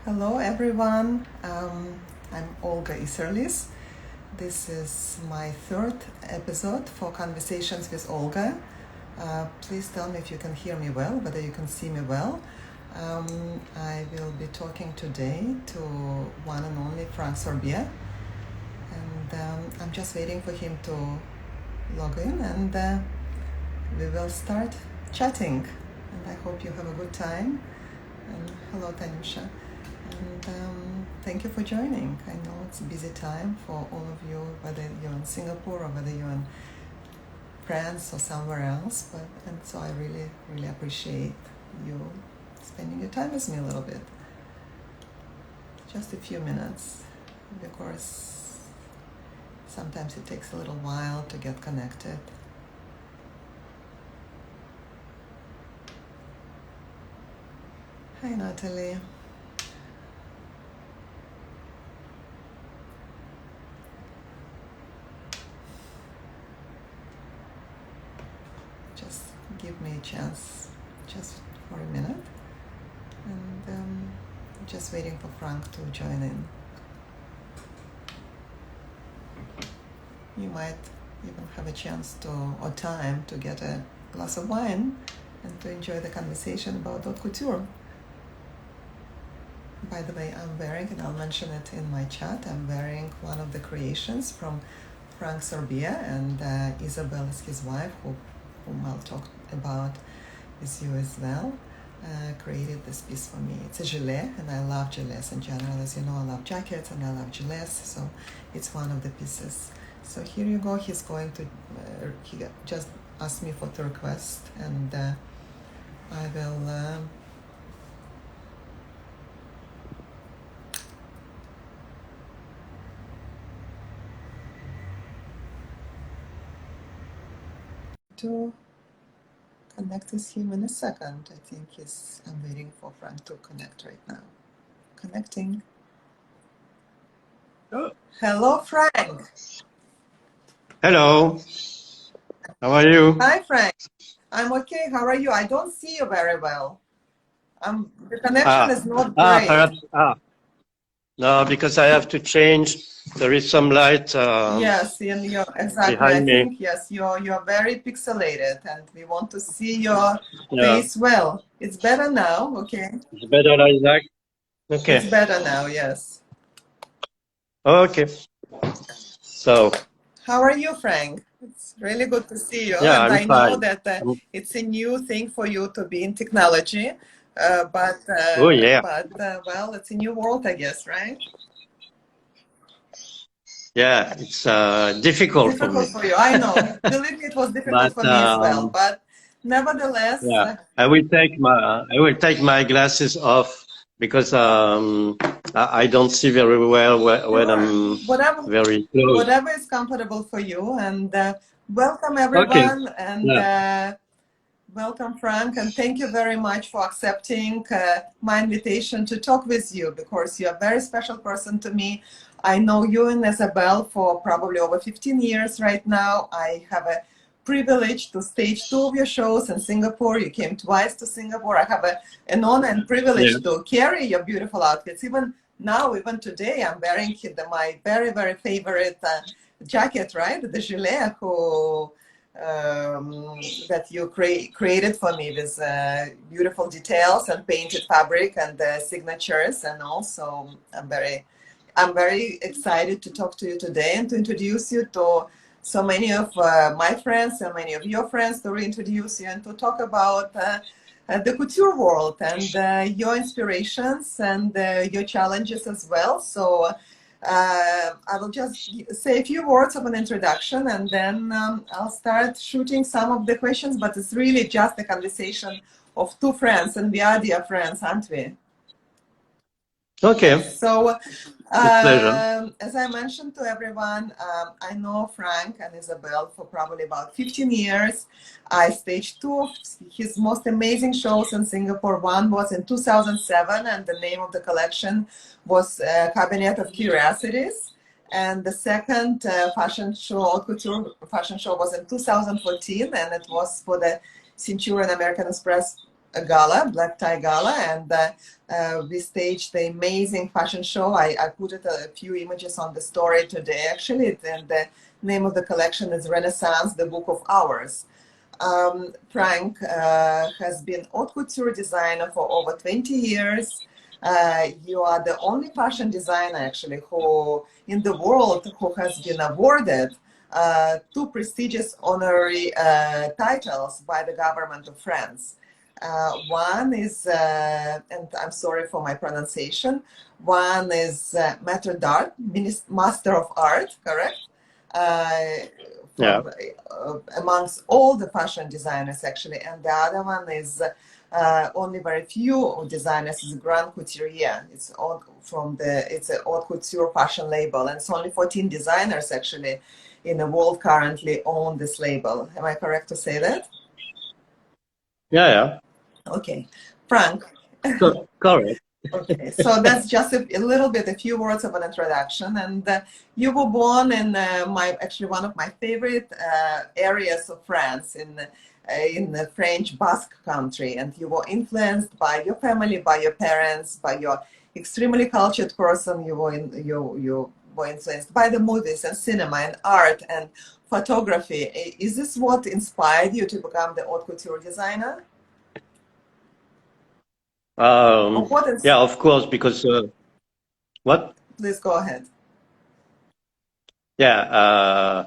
Hello everyone, I'm Olga. This is my third episode for Conversations with Olga. Please tell me if you can hear me well, whether you can see me well. I will be talking today to one and only Franck Sorbier, and I'm just waiting for him to log in, and we will start chatting. And I hope you have a good time. And hello, Tanusha. And thank you for joining. I know it's a busy time for all of you, whether you're in Singapore or whether you're in France or somewhere else. And so I really, really appreciate you spending your time with me a little bit. Just a few minutes, because sometimes it takes a little while to get connected. Hi, Natalie. Just give me a chance, just for a minute, and just waiting for Franck to join in. You might even have a chance to, or time to get a glass of wine and to enjoy the conversation about haute couture. By the way, I'm wearing, and I'll mention it in my chat, I'm wearing one of the creations from Franck Sorbier, and Isabel is his wife, whom I'll talk about with you as well, created this piece for me. It's a gilet, and I love gilets in general. As you know, I love jackets and I love gilets, so it's one of the pieces. So here you go. He's going to, he just asked me for the request, and I will to connect with him in a second. I think I'm waiting for Franck to connect right now. Connecting. Oh. Hello, Franck. Hello. How are you? Hi, Franck. I'm okay. How are you? I don't see you very well. The connection is not great. Perhaps. No, because I have to change. There is some light. Yes, and exactly. Behind me. I think yes, you're very pixelated, and we want to see your face well. It's better now. Okay. It's better like that. Okay. It's better now. Yes. Okay. So. How are you, Franck? It's really good to see you. Yeah, And I'm I know fine. that it's a new thing for you to be in technology, but Oh yeah. Well, it's a new world, I guess, right? Yeah, it's difficult for me. Difficult for you, I know. Believe me, it was difficult for me as well. But nevertheless, yeah, I will take my glasses off because I don't see very well when I'm very close. Whatever is comfortable for you. And welcome everyone. Okay. And welcome, Franck, and thank you very much for accepting my invitation to talk with you, because you're a very special person to me. I know you and Isabel for probably over 15 years right now. I have a privilege to stage 2 of your shows in Singapore. You came twice to Singapore. I have an honor and privilege to carry your beautiful outfits. Even now, even today, I'm wearing my very, very favorite jacket, right? The gilet that you created for me with beautiful details and painted fabric and signatures. And also I'm very excited to talk to you today and to introduce you to so many of my friends and many of your friends, to reintroduce you and to talk about the couture world and your inspirations and your challenges as well. So I will just say a few words of an introduction, and then I'll start shooting some of the questions, but it's really just a conversation of two friends, and we are dear friends, aren't we? Okay. So, pleasure. as I mentioned to everyone, I know Franck and Isabel for probably about 15 years. I staged 2 of his most amazing shows in Singapore. One was in 2007, and the name of the collection was Cabinet of Curiosities. And the second fashion show, haute couture fashion show, was in 2014, and it was for the Centurion American Express a gala, black tie gala, and we staged the amazing fashion show. I put a few images on the story today, actually, and the name of the collection is Renaissance, the Book of Hours. Franck has been haute couture designer for over 20 years. You are the only fashion designer, actually, who in the world who has been awarded two prestigious honorary titles by the government of France. One is, and I'm sorry for my pronunciation, one is Maître d'Art, Master of Art, correct? Yeah. Amongst all the fashion designers, actually, and the other one is only very few designers is Grand Couturier. It's all from it's a haute couture fashion label, and it's only 14 designers actually in the world currently own this label. Am I correct to say that? Yeah, yeah. Okay, Franck. Correct. Okay, so that's just a little bit, a few words of an introduction. And you were born in actually one of my favorite areas of France, in the French Basque country, and you were influenced by your family, by your parents, by your extremely cultured person. You were influenced by the movies and cinema and art and photography. Is this what inspired you to become the haute couture designer? Yeah, of course, because what? Please go ahead. Yeah,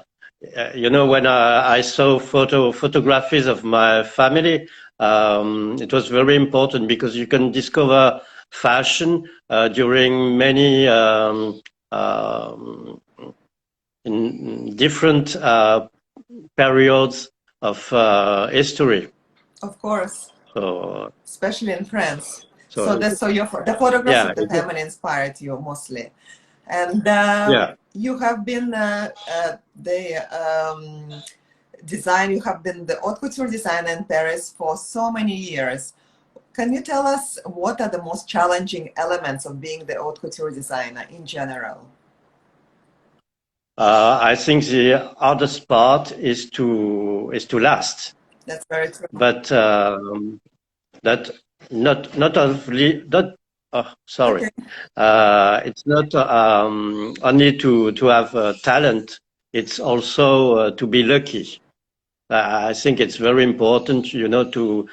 you know, when I saw photographies of my family, it was very important because you can discover fashion during many in different periods of history. Of course. So, especially in France. so The photographs yeah, of the family inspired you mostly, and yeah. you have been design. You have been the haute couture designer in Paris for so many years. Can you tell us what are the most challenging elements of being the haute couture designer in general? I think the hardest part is to last. That's very true. But that not only not. Oh, sorry. Okay. It's not only to have talent. It's also to be lucky. I think it's very important, you know, to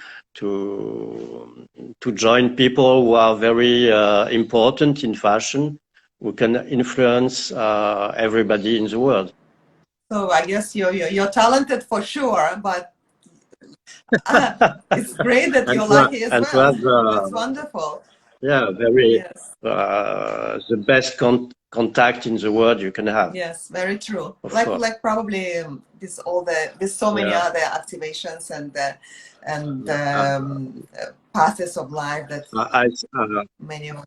join people who are very important in fashion, who can influence everybody in the world. So I guess you're talented for sure, but it's great that you're lucky as well. That's wonderful. Yeah, very. Yes. The best contact in the world you can have. Yes, very true. Like probably there's so many other activations and paths of life that many of.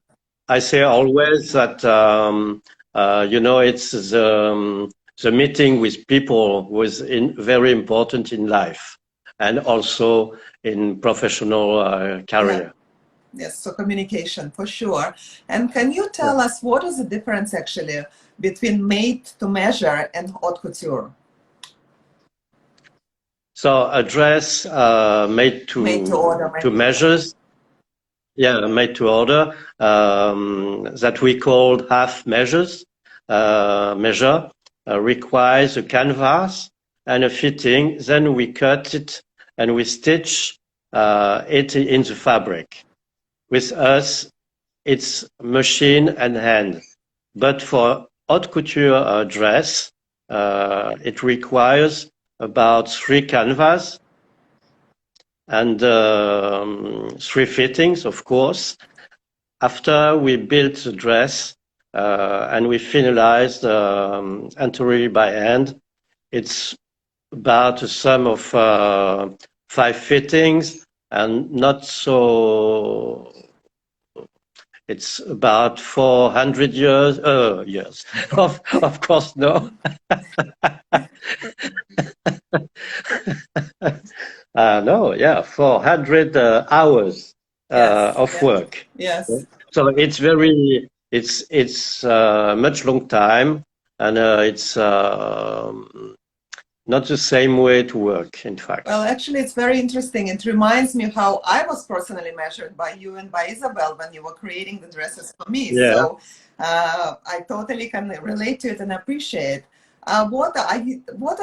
I say always that you know, it's the meeting with people was very important in life and also in professional career. Yeah. Yes, so communication for sure. And can you tell us what is the difference actually between made to measure and haute couture? So a dress made to order, to measures. Yeah, made to order, that we call half measures, measure, requires a canvas and a fitting. Then we cut it and we stitch it in the fabric. With us, it's machine and hand. But for haute couture dress, it requires about 3 canvas and 3 fittings, of course. After we built the dress and we finalized entirely by hand, it's about a sum of 5 fittings and not so. It's about 400 years. Of course, no. No, yeah, 400 hours of work. Yes. So it's very, it's much long time, and it's not the same way to work, in fact. Well, actually, it's very interesting. It reminds me how I was personally measured by you and by Isabel when you were creating the dresses for me. Yeah. So I totally can relate to it and appreciate. What are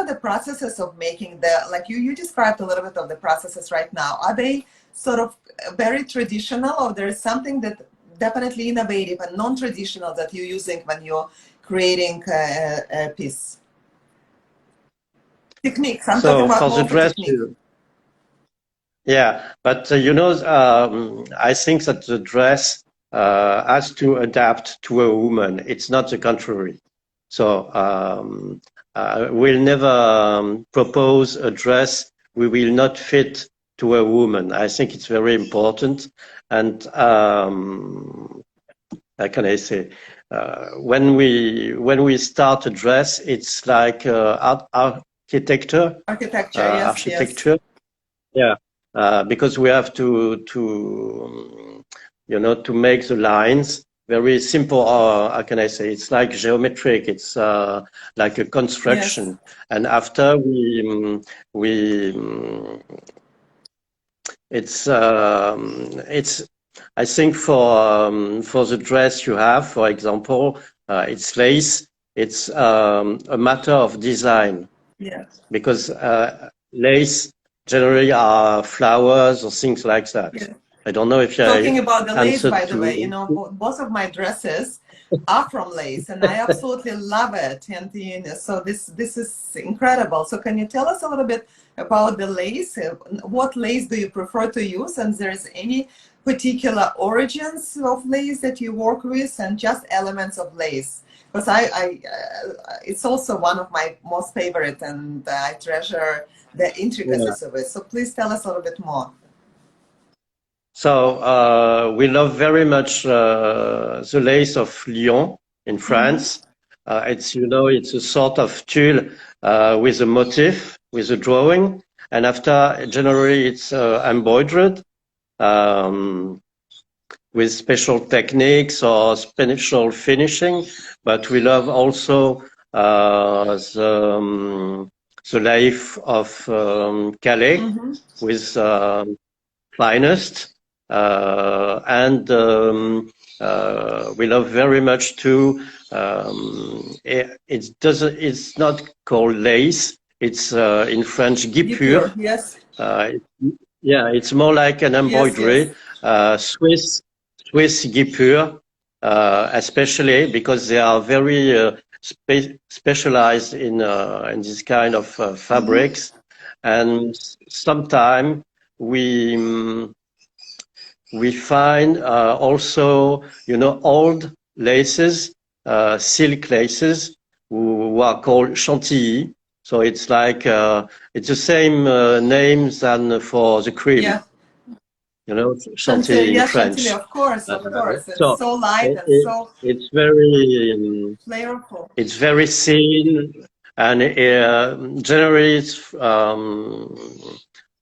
the processes of making like you described a little bit of the processes right now. Are they sort of very traditional, or there is something that definitely innovative and non-traditional that you're using when you're creating a piece? Techniques. I'm talking about for more the for dress, technique. yeah, but I think that the dress has to adapt to a woman. It's not the contrary. So we'll never propose a dress we will not fit to a woman. I think it's very important. And how can I say? When we start a dress, it's like architecture. Architecture, yes, yes. Architecture. Yeah, because we have to to make the lines very simple. How can I say? It's like geometric. It's like a construction, Yes. and after we it's I think for the dress you have, for example, it's lace. It's a matter of design. Yeah. Because lace generally are flowers or things like that. Yeah. I don't know if Talking I about the lace, answered by the way, to. both of my dresses are from lace, and I absolutely love it. And so this is incredible. So can you tell us a little bit about the lace? What lace do you prefer to use? And there's any particular origins of lace that you work with, and just elements of lace? Because it's also one of my most favorite, and I treasure the Yeah. intricacies of it. So please tell us a little bit more. So we love very much the lace of Lyon in Mm-hmm. France. It's a sort of tulle with a motif, with a drawing, and after generally it's embroidered. With special techniques or special finishing, but we love also the life of Calais Mm-hmm. with finest, and we love very much too. It's not called lace. It's in French guipure. Guipure, yes. Yeah, it's more like an Yes, yes. embroidery. Swiss guipure, especially because they are very specialized in this kind of Mm-hmm. fabrics, and sometimes we we find also old laces, silk laces, who are called chantilly. So it's like it's the same name than for the cream, Yeah. Chantilly, chantilly in yeah, chantilly, French. of course, of course. It's So so light it, and it, so it's very flavorful. it's very thin, and generally they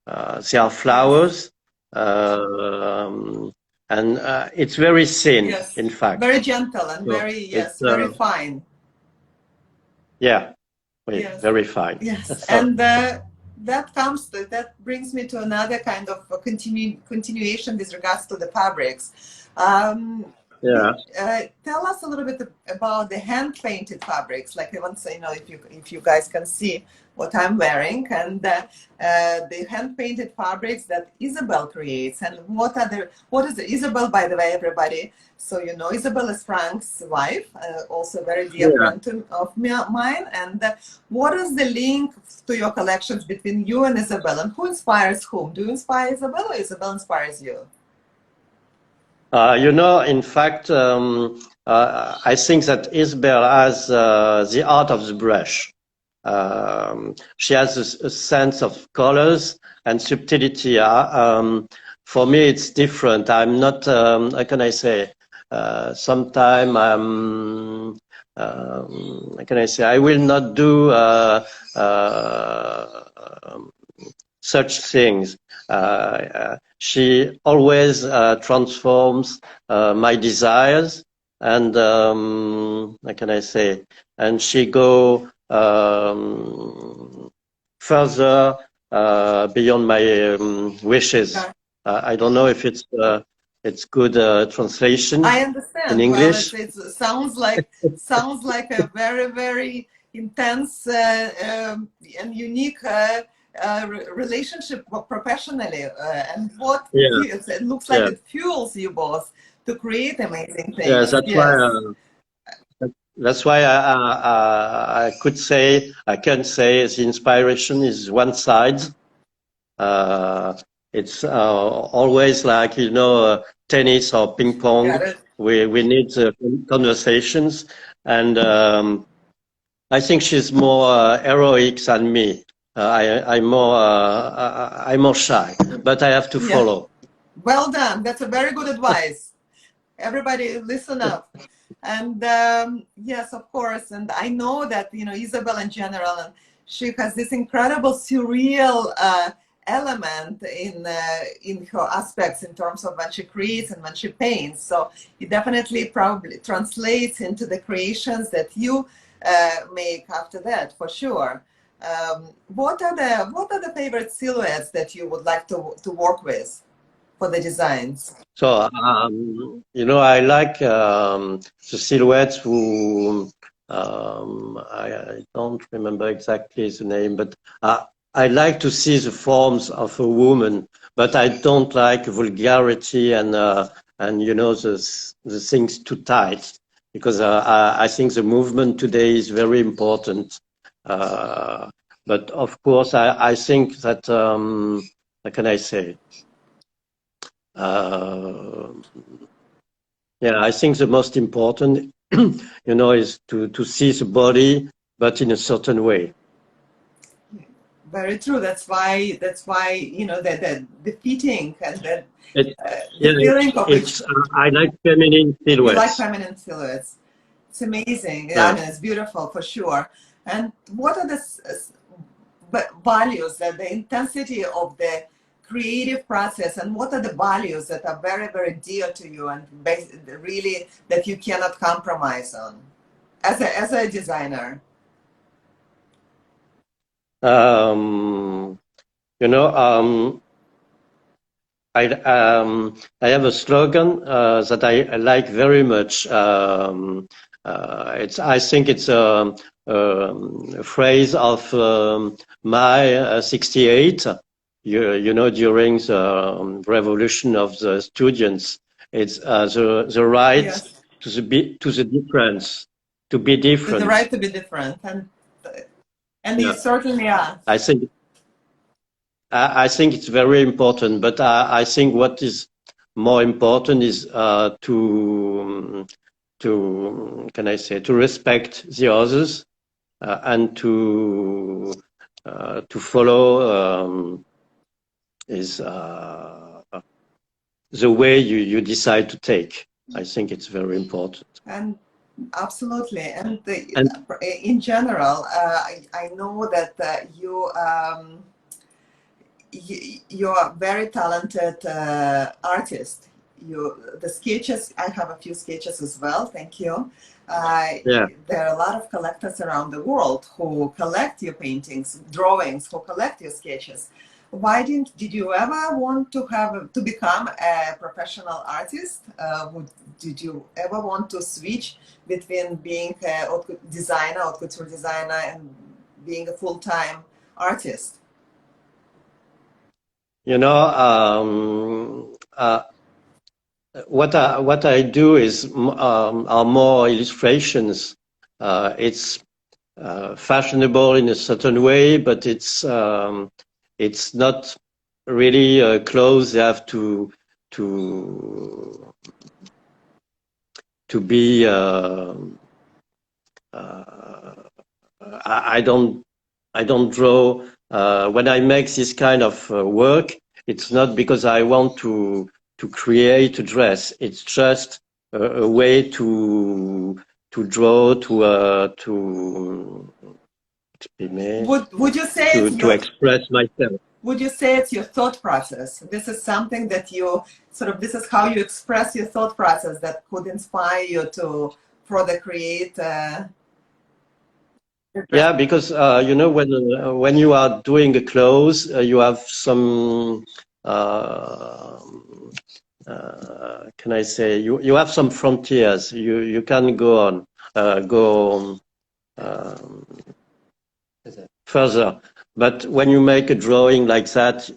are Yes, flowers, um, and it's very thin, yes. in fact. Very gentle and So very, it's yes, very fine. yeah, Yes, very fine. yes. So And that brings me to another kind of a continuation with regards to the fabrics. yeah. Tell us a little bit about the hand painted fabrics. Like I want to say, if you guys can see what I'm wearing, and the hand painted fabrics that Isabel creates, and what is Isabel, by the way, everybody? So Isabel is Franck's wife, also a very dear Yeah. friend of mine. And what is the link to your collections between you and Isabel, and who inspires whom? Do you inspire Isabel, or Isabel inspires you? In fact, I think that Isabel has the art of the brush. She has a sense of colors and subtlety. For me, it's different. I'm not, how can I say, sometime how can I say, I will not do such things. She always transforms my desires, and how can I say? And she go further beyond my wishes. Yeah. I don't know if it's good translation I in understand. Well, English. it sounds like a very intense and unique relationship professionally. And what Yeah, it looks like yeah, it fuels you both to create amazing yeah. things. Yes. That's why I could say I can say the inspiration is one side. Uh, it's always like tennis or ping Got pong. it. We need conversations, and I think she's more heroic than me. I'm more shy, but I have to Yeah. follow. Well done. That's a very good advice. Everybody listen up. And yes, of course. And I know that, Isabel in general, and she has this incredible surreal element in her aspects in terms of when she creates and when she paints. So it definitely probably translates into the creations that you make after that, for sure. What are the favorite silhouettes that you would like to work with for the designs? So, I like the silhouettes I don't remember exactly the name, but I like to see the forms of a woman, but I don't like vulgarity and the things too tight, because I think the movement today is very important. Uh, but of course, I think that, how can I say? Uh, yeah, I think the most important, is to see the body, but in a certain way. Very true. That's why the fitting and It, the yeah, feeling of it. I like feminine You like silhouettes. feminine silhouettes. It's amazing. I Yeah. mean, it's beautiful for sure. And what are the values, the intensity of the creative process, and what are the values that are very dear to you and really that you cannot compromise on as a designer? Um, you know, I have a slogan that I like very much. I think it's a phrase of my 68. During the revolution of the students, it's the right Yes, to the difference, to be the different. right to be different, and you Yeah, certainly are. I think I think it's very important, but I think what is more important is can I say, to respect the others and to follow is the way you decide to take. I think it's very important. And absolutely. And And in general, I know that you're a very talented artist. The sketches, I have a few sketches as well, thank you. Uh, yeah, there are a lot of collectors around the world who collect your paintings, drawings, who collect your sketches. Did you ever want to become a professional artist? Did you ever want to switch between being a haute designer, haute couture designer, and being a full-time artist? you know, what I do is are more illustrations. It's fashionable in a certain way, but it's not really clothes. They have to to be. I don't I don't draw. When I make this kind of work, it's not because I want to create a dress. It's just a way to draw, to exprimer, Would you say it's to your express myself. would you say it's your thought process? This is something that you this is how you express your thought process that could inspire you to further create. Yeah, because when you are doing a clothes, you have some uh, can I say you have some frontiers. You can go on go um, further. But when you make a drawing like that,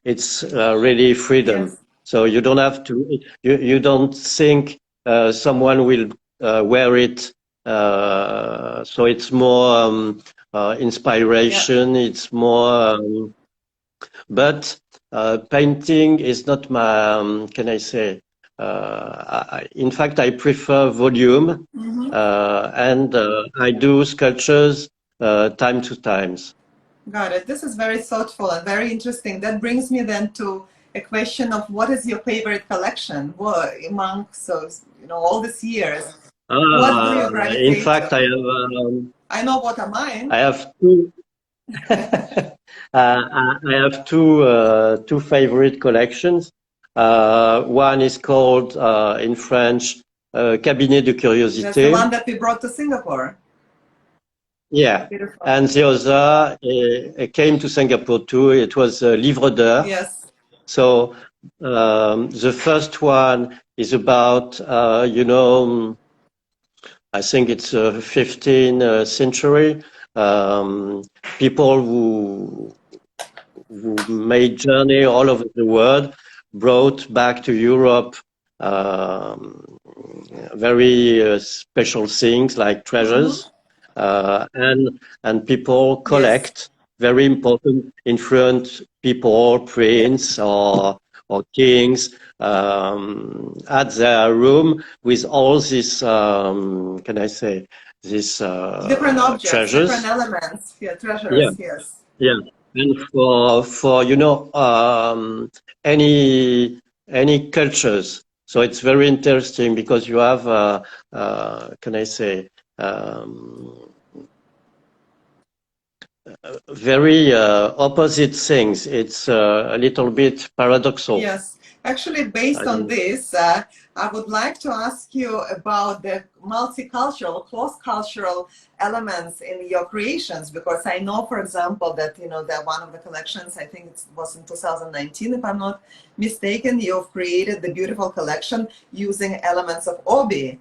it's really freedom. Yes. So you don't have to. You don't think someone will wear it. So it's more Yeah. inspiration. It's more. But painting is not my. Can I say? In fact, I prefer volume, Hmm. and I do sculptures time to times. Got it. This is very thoughtful and very interesting. That brings me then to a question of what is your favorite collection? What among all these years, what do you In gravitate fact, to? I know what are I mine. have two. I have two favorite collections. One is called in French Cabinet de That's the one Curiosité. that we brought to Singapore. Yeah, Beautiful. and the other came to Singapore too. It was Livre d'Heures. Yes. So the first one is about I think it's 15th century um, people who made journey all over the world, brought back to Europe um, very special things like Hmm. treasures, and people Yes. collect very important, influential people, Yeah. prince or kings, at their room with all these, can I say, these Different objects, different treasures. elements. Yeah, Yeah, treasures. Yes. yeah, and for any cultures, so it's very interesting because you have can I say um, very opposite things. It's a little bit paradoxal. Yes, actually, based on And this, I would like to ask you about the multicultural, cross-cultural elements in your creations, because I know, for example, that that one of the collections, I think it was in 2019, if I'm not mistaken, you've created the beautiful collection using elements of obi,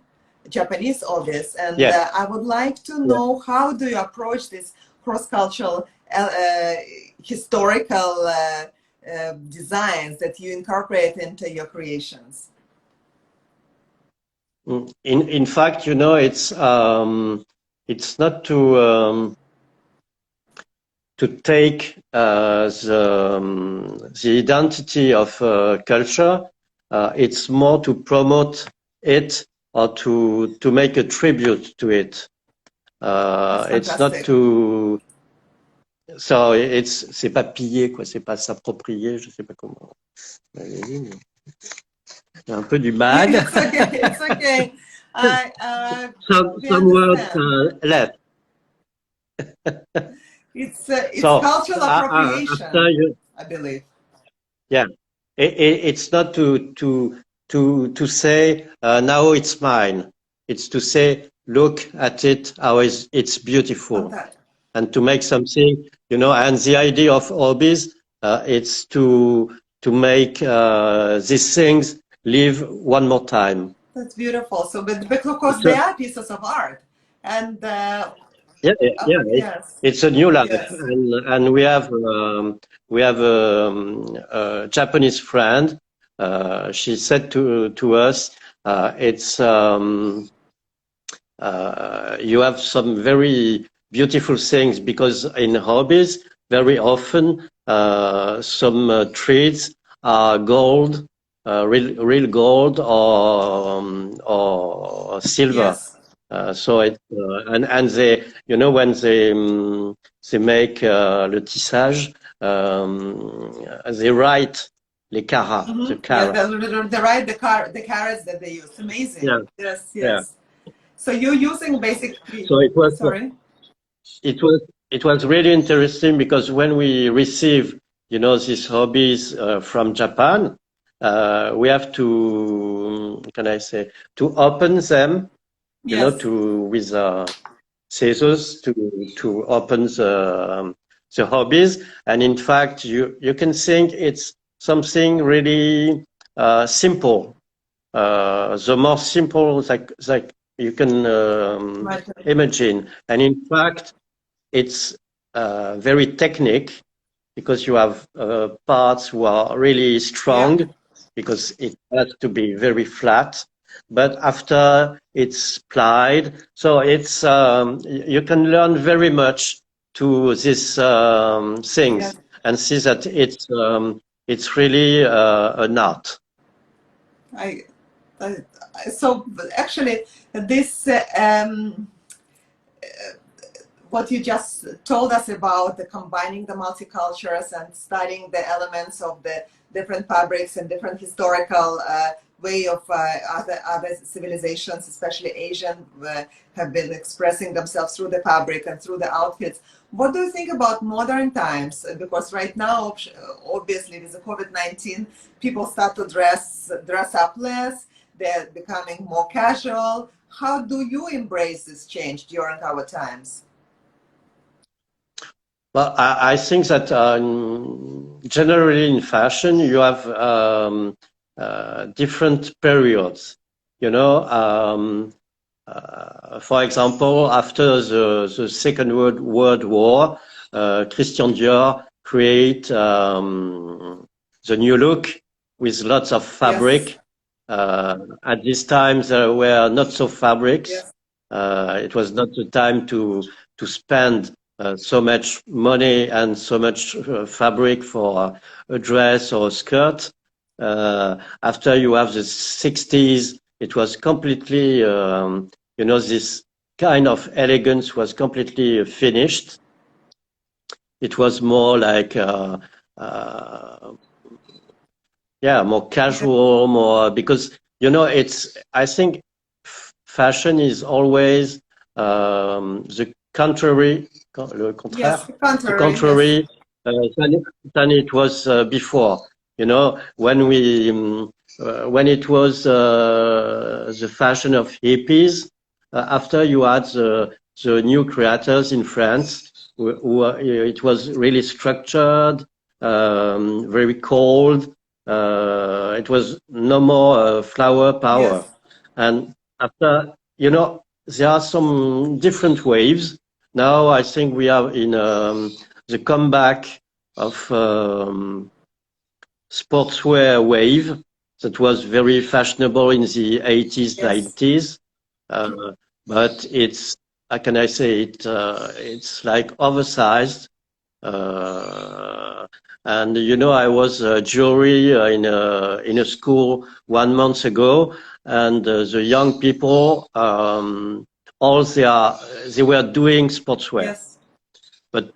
Japanese obis, and yeah, I would like to yeah. know how do you approach this cross-cultural, historical. Designs that you incorporate into your creations. In fact, it's not to take the identity of culture. It's more to promote it or to make a tribute to it. That's It's not fantastic. to. So c'est pas piller quoi, c'est pas s'approprier, je sais pas comment. J'ai un peu du mal. It's okay. It's okay. We Some words understand. left. It's So cultural after appropriation, you, I believe. yeah, it's not to say now it's mine. It's to say look at it how is it's beautiful, Fantastic. and to make something And the idea of hobbies, it's to make these things live one more time. That's beautiful. So, but because they So are pieces of art, and yeah, yeah, yes, it's a new life, yes. and we have a Japanese friend. She said to us, it's you have some very beautiful things because in hobbies, very often some trees are gold, real gold or silver. Yes. So and they when they make le tissage, they write les carats, the Yeah, carat. the carrots that they use. Amazing. Yeah, Yes, yeah. yes. So you're using basically, So sorry. it was it was really interesting because when we receive these hobbies from Japan, we have to can I say to open them Yes. to with scissors to open the hobbies. And in fact, you can think it's something really simple. The more simple like you can imagine. And in fact, it's very technique because you have parts who are really strong because it has to be very flat. But after it's plied, so it's you can learn very much to these things and see that it's really an art. So actually, this what you just told us about the combining the multicultures and studying the elements of the different fabrics and different historical way of other civilizations, especially Asian, have been expressing themselves through the fabric and through the outfits. What do you think about modern times? Because right now, obviously, with the COVID-19, people start to dress up less. They're becoming more casual. How do you embrace this change during our times? Well, I think that generally in fashion you have different periods. You know, for example, after the Second World War, Christian Dior create the new look with lots of fabric. At this time, there were not so fabrics. It was not the time to spend so much money and so much fabric for a dress or a skirt. After you have the 60s, it was completely, you know, this kind of elegance was completely finished. It was more like, yeah, more casual, more, because, you know, I think fashion is always the contrary, le contraire, the contrary than it was before. You know, when when it was the fashion of hippies, after you had the new creators in France, it was really structured, very cold. It was no more flower power. And after, you know, there are some different waves. Now I think we are in the comeback of sportswear wave that was very fashionable in the 80s, 90s. But it's, how can I say it? It's like oversized. And you know, I was a jury in a school 1 month ago, and the young people, all they were doing sportswear. But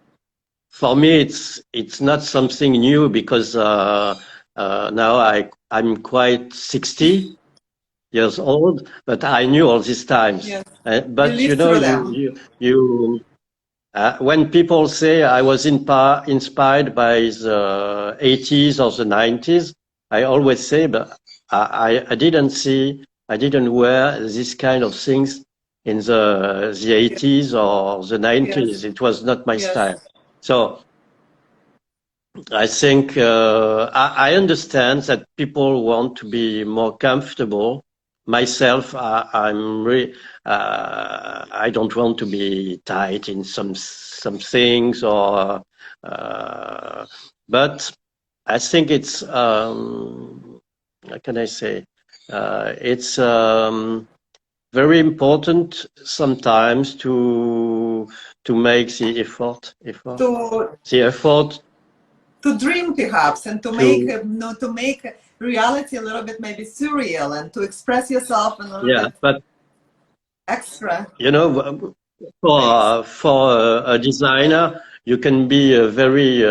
for me, it's not something new because now I'm quite 60 years old, but I knew all these times. But you know, you when people say I was inspired by the 80s or the 90s, I always say, but I didn't wear this kind of things in the 80s or the 90s. It was not my style. So I think I understand that people want to be more comfortable. Myself, I'm really, I don't want to be tight in some things, or but I think it's how can I say? It's very important sometimes to make the effort to dream, perhaps, and to make reality a little bit maybe surreal, and to express yourself a little bit but extra. You know, for a designer, you can be very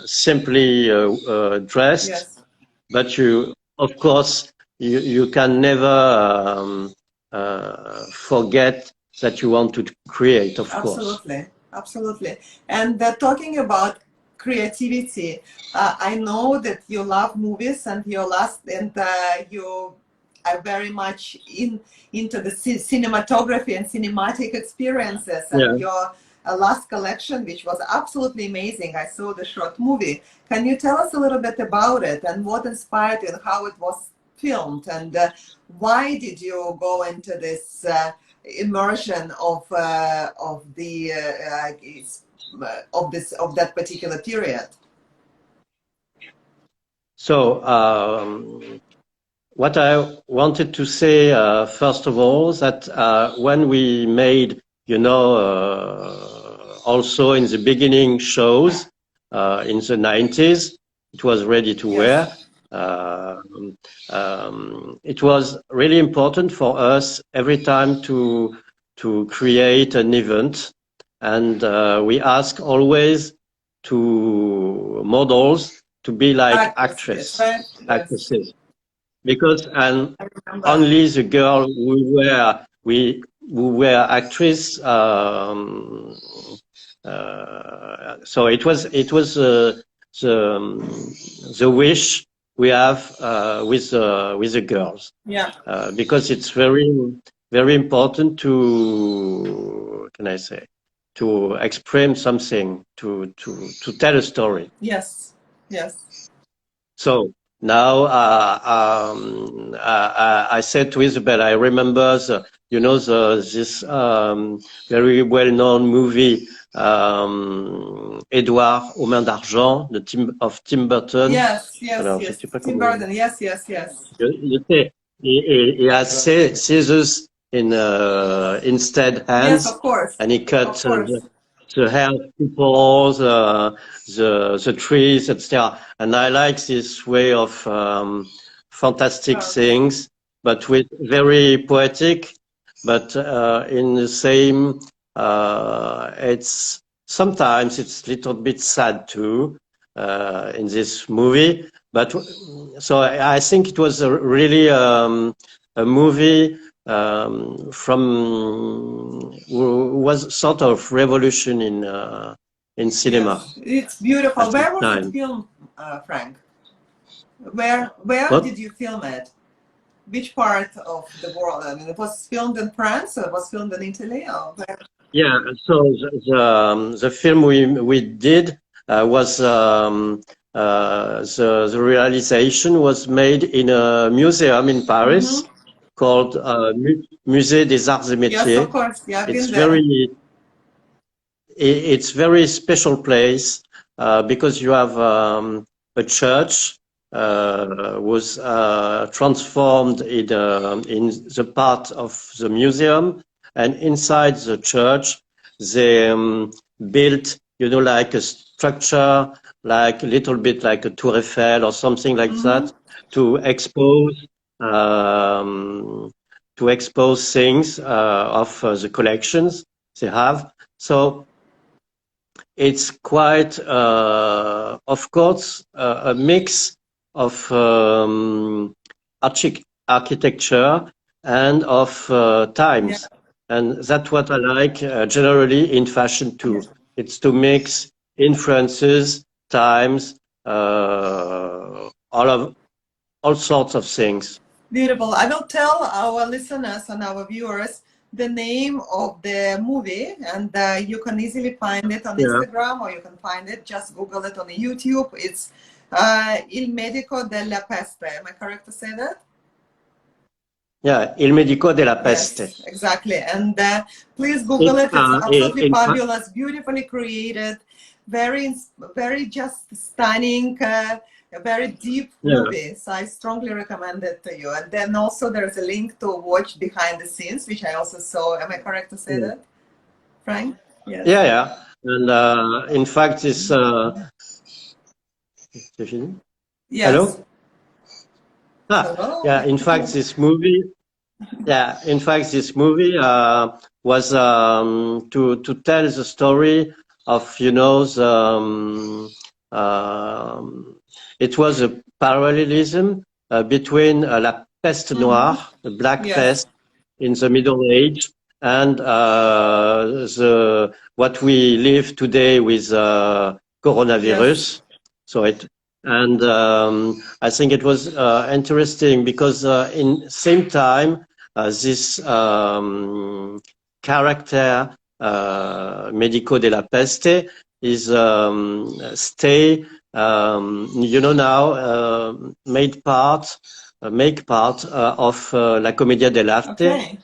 simply dressed, but of course, you can never forget that you want to create, of course. Absolutely. And talking about creativity, I know that you love movies, and you are very much into the cinematography and cinematic experiences. And Yeah. your last collection, which was absolutely amazing, I saw the short movie. Can you tell us a little bit about it and what inspired you and how it was filmed, and why did you go into this immersion of that particular period? So, what I wanted to say, first of all, that when we made, also in the beginning shows in the 90s, it was ready to wear. Yes. It was really important for us every time to create an event, and we ask always to models to be like Actresses, right? Yes. actresses, because and I remember. only the girl who were actress. So it was the wish we have with the girls. Yeah. Because it's very important to, can I say, to express something, to tell a story. Yes. Yes. So now I said to Isabel, I remember this very well-known movie, Edouard aux mains d'argent, of Tim Burton. Yes, yes, Alors, je yes. sais pas Tim comment. Burton, yes, yes, yes. Il était, he has scissors instead hands, Yes, of course. and he cut Of course. the hair of people, the trees, etc. And I like this way of fantastic things, but with very poetic, but in the same, sometimes it's a little bit sad too in this movie. But so I think it was really a movie was sort of revolution in cinema. Yes, it's beautiful. At Where that was it time. filmed, Frank? Where What? did you film it? Which part of the world? I mean, it was filmed in France, or it was filmed in Italy, or where? Yeah, so the film we did was the realization was made in a museum in Paris called Musée des Arts et Yes, Métiers. of course. Yeah, I've It's been there. it's very special place because you have a church was transformed in the part of the museum, and inside the church they built, like a structure, like a little bit like a Tour Eiffel or something like that, to expose things of the collections they have. So it's quite, of course, a mix of architecture and of times. Yeah. And that's what I like generally in fashion too. It's to mix influences, times, all sorts of things. Beautiful. I will tell our listeners and our viewers the name of the movie, and you can easily find it on Instagram, or you can find it, just Google it on YouTube. It's Il Medico della Peste. Am I correct to say that? Yeah, Il Medico della Peste. Yes, exactly. And please Google it. It's absolutely fabulous, beautifully created, very just stunning, a very deep movie. So I strongly recommend it to you. And then also there's a link to watch behind the scenes, which I also saw. Am I correct to say that, Frank? Yes. Yeah. And in fact, this. Yes. Hello? Hello? Yeah, in fact, this movie. Yeah, in fact, this movie was to tell the story of, it was a parallelism between La Peste Noire, the Black Pest in the Middle Age, and what we live today with coronavirus. So And I think it was interesting because in same time this character Medico de la Peste is stay now make part of La Commedia dell'Arte, Okay.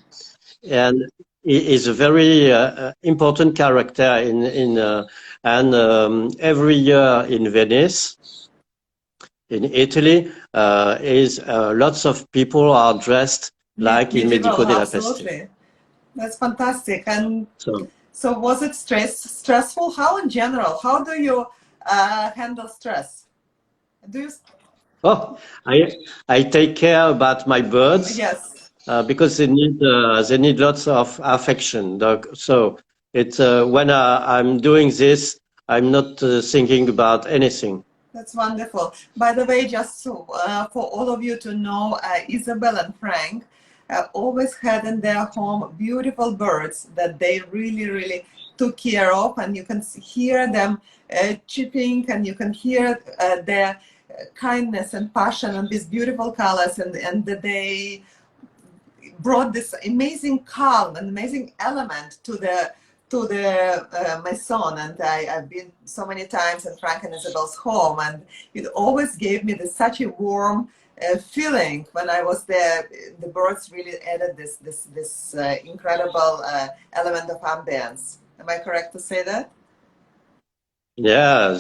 and he is a very important character and every year in Venice, in Italy, is lots of people are dressed like in Medieval, Medico della Peste. absolutely. That's fantastic. And So, so was it stressful? How in general? How do you handle stress? Do you? oh, I take care about my birds Yes, because they need lots of affection. So it's when I'm doing this, I'm not thinking about anything. that's wonderful. By the way, just so, for all of you to know, Isabel and Frank always had in their home beautiful birds that they really, really took care of, and you can hear them chirping, and you can hear their kindness and passion and these beautiful colors, and that they brought this amazing calm and amazing element to the my son. And I've been so many times in Frank and Isabel's home, and it always gave me such a warm feeling when I was there. The birds really added this incredible element of ambience. Am I correct to say that? Yeah,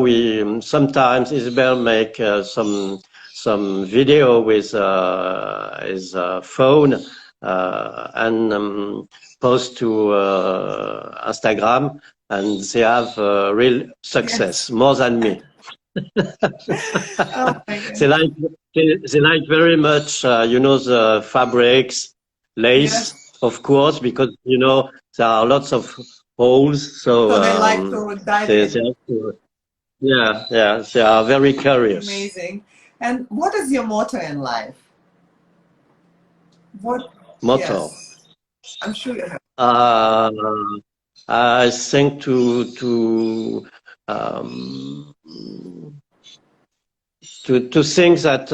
we sometimes Isabel make some video with his phone and post to Instagram, and they have real success, Yes. more than me. Oh my They God. like they like very much, the fabrics, lace, Yes. of course, because there are lots of holes, so So they like to dive they in. have to, yeah, they are very curious. Amazing. And what is your motto in life? What? Motto. Yes, I'm sure you have. Uh, I think um, to think that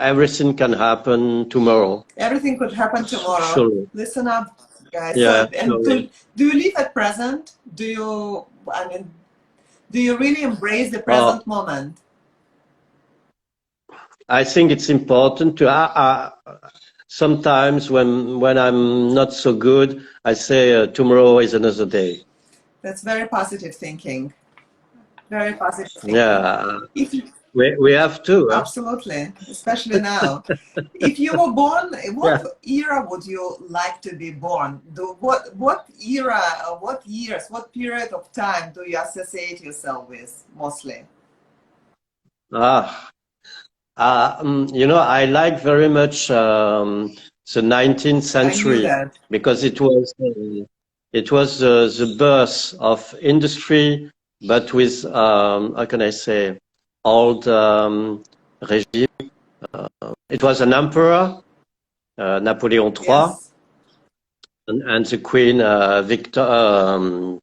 everything can happen tomorrow. Everything could happen tomorrow. Surely. Listen up, guys. Yeah, So, and surely. do you live at present? Do you, I mean, do you really embrace the Oh, present moment? I think it's important to. Sometimes when I'm not so good, I say tomorrow is another day. That's very positive thinking. Very positive thinking. Yeah, If you, we have to. Huh? absolutely, especially now. If you were born, what Yeah. era would you like to be born? What era, what years, what period of time do you associate yourself with mostly? Ah, I like very much the 19th I knew century that. because it was the birth of industry, but with how can I say, old regime. It was an emperor, Napoleon III, Yes. and the Queen not Victoria,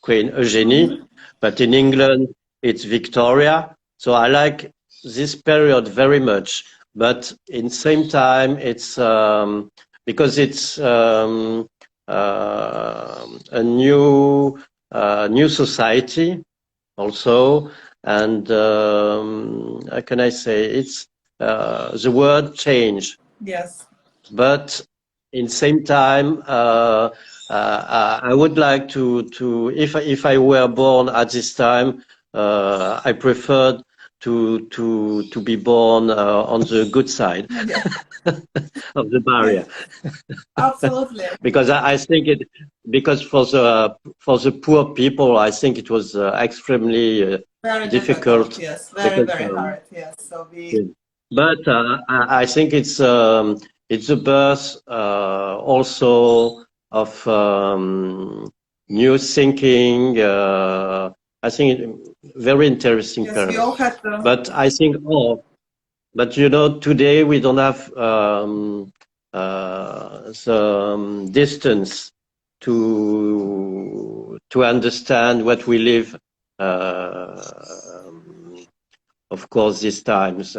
Queen Eugenie, Mhm. but in England it's Victoria. So I like this period very much, but in same time it's because it's a new society also, and how can I say, it's the word change, Yes. but in same time, I would like if I were born at this time, I preferred to be born on the good side Yeah. of the barrier, Yes. Absolutely. because I think because for the poor people, I think it was extremely Very difficult. difficult Yes. Very, because. very hard. Yes. So we. Yeah. But I think it's a birth also of new thinking. I think very interesting Yes. We period. all had to. But I think but today we don't have the distance to understand what we live of course, these times.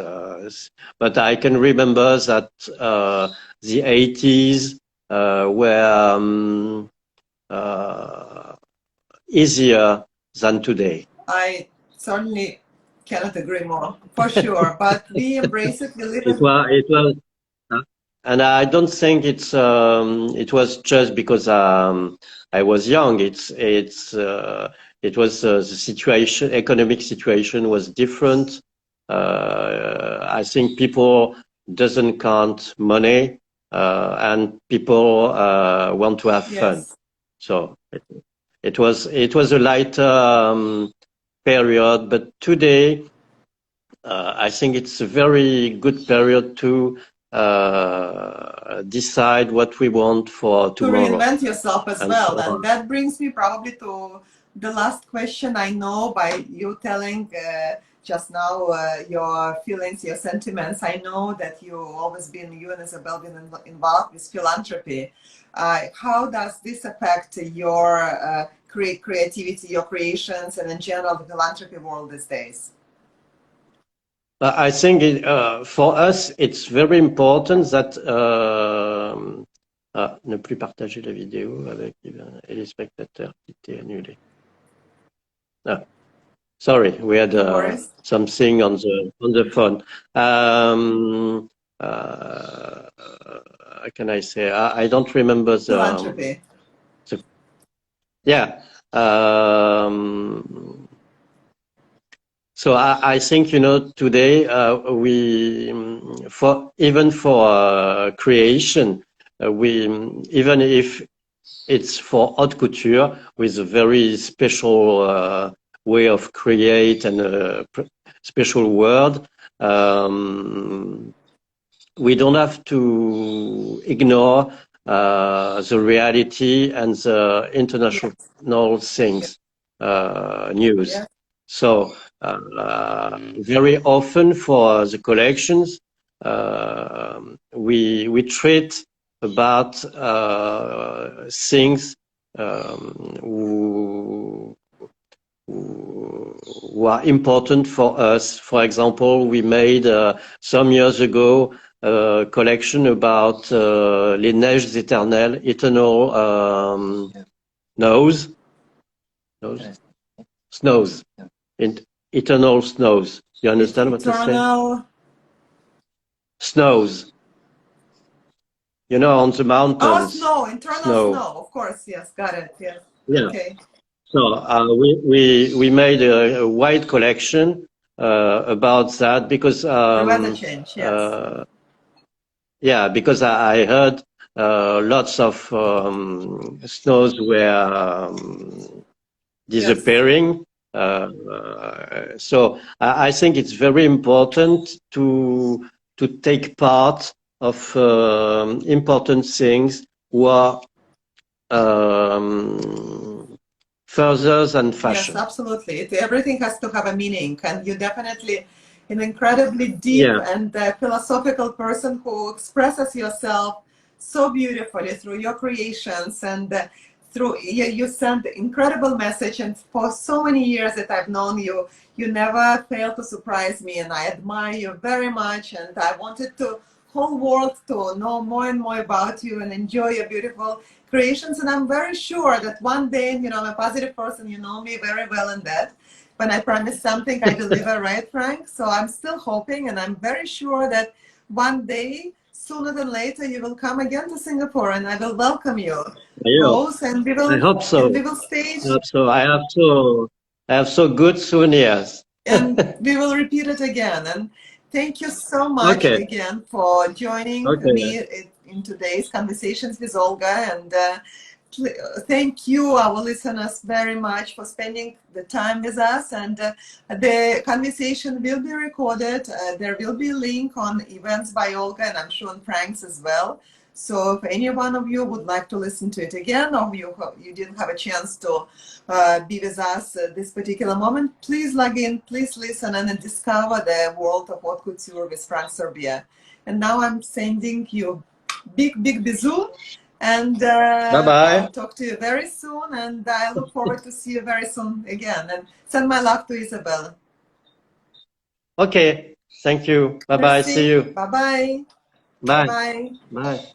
But I can remember that the 80s were easier than today. I certainly cannot agree more, for sure. But we embrace it. We live It in. was, and I don't think it was just because I was young. It was the situation, economic situation was different. I think people doesn't count money, and people want to have fun. Yes. So it was a lighter period, but today I think it's a very good period to decide what we want for To tomorrow reinvent yourself as and so well. And on. that brings me probably to the last question. I know by you telling just now your feelings, your sentiments, I know that you always been, you and Isabel, been involved with philanthropy. How does this affect your creativity, your creations, and in general the philanthropy world these days? I think for us, it's very important that ne plus partager la vidéo avec et les spectateurs qui étaient annulés. Ah, sorry, we had something on the phone. How can I say? I don't remember the Philanthropy. Yeah. So I think, today we, even for creation, even if it's for haute couture with a very special way of create and a special word, we don't have to ignore the reality and the international things, news. Yes. So very often for the collections, we treat about things who are important for us. For example, we made some years ago a collection about les neiges éternelles, eternal snows, eternal snows. You understand what I say? Eternal snows. On the mountains. Oh, internal snow. Of course, yes, got it. Yes. Yeah. Okay. So we made a wide collection about that because The weather change, yes. Yeah, because I heard lots of snows were disappearing. Yes. So I think it's very important to take part of important things who are further than fashion. Yes, absolutely. Everything has to have a meaning, and you're definitely an incredibly deep and philosophical person who expresses yourself so beautifully through your creations, and through you send incredible message. And for so many years that I've known you, you never fail to surprise me, and I admire you very much. And I wanted the whole world to know more and more about you and enjoy your beautiful creations. And I'm very sure that one day, I'm a positive person, you know me very well in that. When I promise something, I deliver, right, Frank? So I'm still hoping, and I'm very sure that one day, sooner than later, you will come again to Singapore, and I will welcome you. Both, and we will. I hope so. And we will stage. I hope so. I have so good souvenirs. And we will repeat it again. And thank you so much again for joining me in today's Conversations with Olga. And thank you, our listeners, very much for spending the time with us. And the conversation will be recorded. There will be a link on Events by Olga, and I'm sure on Frank's as well. So if any one of you would like to listen to it again, or you didn't have a chance to be with us this particular moment, please log in, please listen, and discover the world of haute couture with Franck Sorbier. And now I'm sending you big bisous, And Bye I'll bye. talk to you very soon. And I look forward to see you very soon again. And send my love to Isabel. Okay. Thank you. Bye bye. See Merci. you. Bye bye. Bye Bye. bye. Bye.